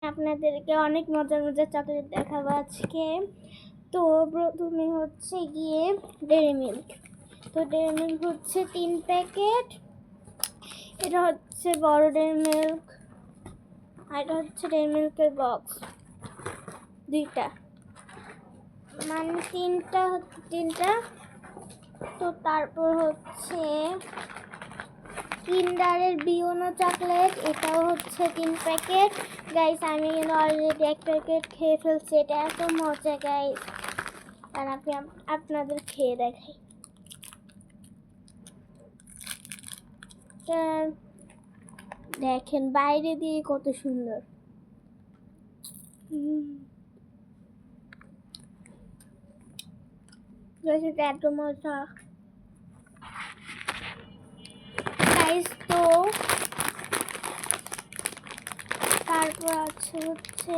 আপনাদেরকে অনেক মজার মজার চকলেট দেখাবো আজকে। তো প্রথমে হচ্ছে গিয়ে ডেইরি মিল্ক। তো ডেইরি মিল্ক হচ্ছে 3 প্যাকেট। এটা হচ্ছে বড় ডেইরি মিল্ক, আর এটা হচ্ছে ডেইরি মিল্কের বক্স 2টা, মানে তিনটা। তো তারপর হচ্ছে কিন্ডারের বিওনো চকলেট, এটাও হচ্ছে 3 প্যাকেট। গাইস আমি কিন্তু অলরেডি 1 প্যাকেট খেয়ে ফেলছি। এটা এত মজা গাইস, আর আপনাদের খেয়ে দেখাই। দেখেন বাইরে দিয়ে কত সুন্দর। এটা এত মজা গাইস। তো তারপর আছে হচ্ছে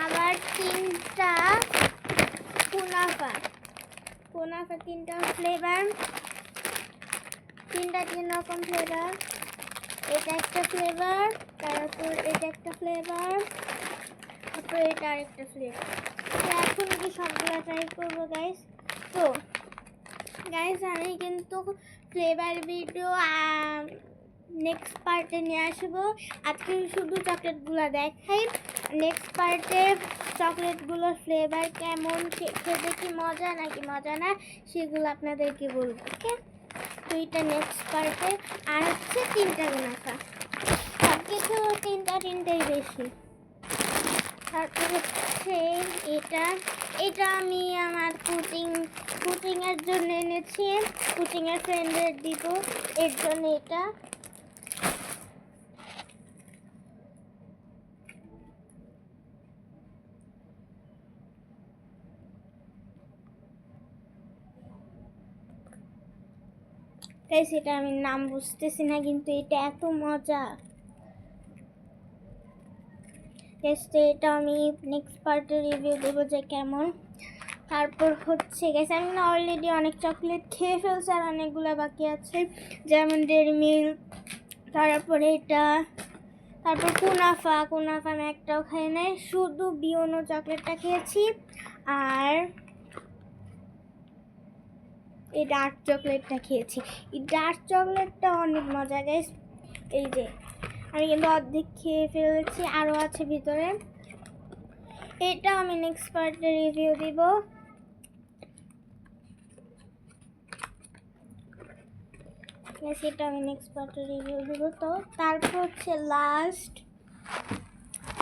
আবার 3টা কুনাফা 3টা ফ্লেভার, 3 রকম ফ্লেভার। এটা একটা ফ্লেভার, তারপর এটা একটা ফ্লেভার, তারপর এটা আরেকটা ফ্লেভার। তো এখন কি সবগুলো ট্রাই করবো গাইস। তো গাইস আমি কিন্তু ফ্লেভার ভিডিও নেক্সট পার্টে নিয়ে আসবো। আজকে শুধু চকলেটগুলো দেখাই, নেক্সট পার্টে চকলেটগুলোর ফ্লেভার কেমন, খেতে কি মজা নাকি মজা না সেগুলো আপনাদেরকে বলবো। ওকে, তো এটা নেক্সট পার্টে। আর হচ্ছে 3টা গুনাফা, সব কিছু 3টাই বেশি। তারপর হচ্ছে এটা আমি আমার কুচিংয়ের জন্য এনেছি, কুচিংয়ের ফ্রেন্ডের দিব, এর জন্য এটা। সেটা আমি নাম বুঝতেছি না, কিন্তু এটা এত মজা। এটা আমি নেক্সট পার্টে রিভিউ দেবো যে কেমন। তারপর হচ্ছে গেছে আমি অলরেডি অনেক চকলেট খেয়ে ফেলছি, আর অনেকগুলো বাকি আছে, যেমন ডেইরি মিল্ক, তারপরে এটা, তারপর কুনাফা আমি একটাও খাই নাই, শুধু বিওনো চকলেটটা খেয়েছি। আর এই ডার্ক চকলেটটা খেয়েছি। এই ডার্ক চকলেটটা অনেক মজা গাইস। এই যে আমি কিন্তু অর্ধেক খেয়ে ফেলেছি, আরও আছে ভিতরে। এটা আমি নেক্সট পার্টে রিভিউ দিব। সেটা আমি নেক্সট পার্টে রিভিউ দিব। তো তারপর হচ্ছে লাস্ট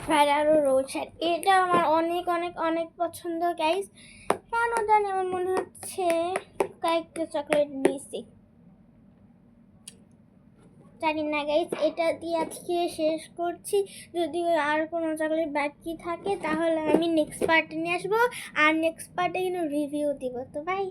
ফেরারো রোচার। এটা আমার অনেক অনেক অনেক পছন্দ গাইস। কেন জানি আমার মনে হচ্ছে কয়েকটা চকলেট মিসিং, জানি না গাইস। এটা দিয়ে আজকে শেষ করছি। যদি আর কোনো চকলেট বাকি থাকে তাহলে আমি নেক্সট পার্টে নিয়ে আসবো, আর নেক্সট পার্টে কিন্তু রিভিউ দিব। তো বাই।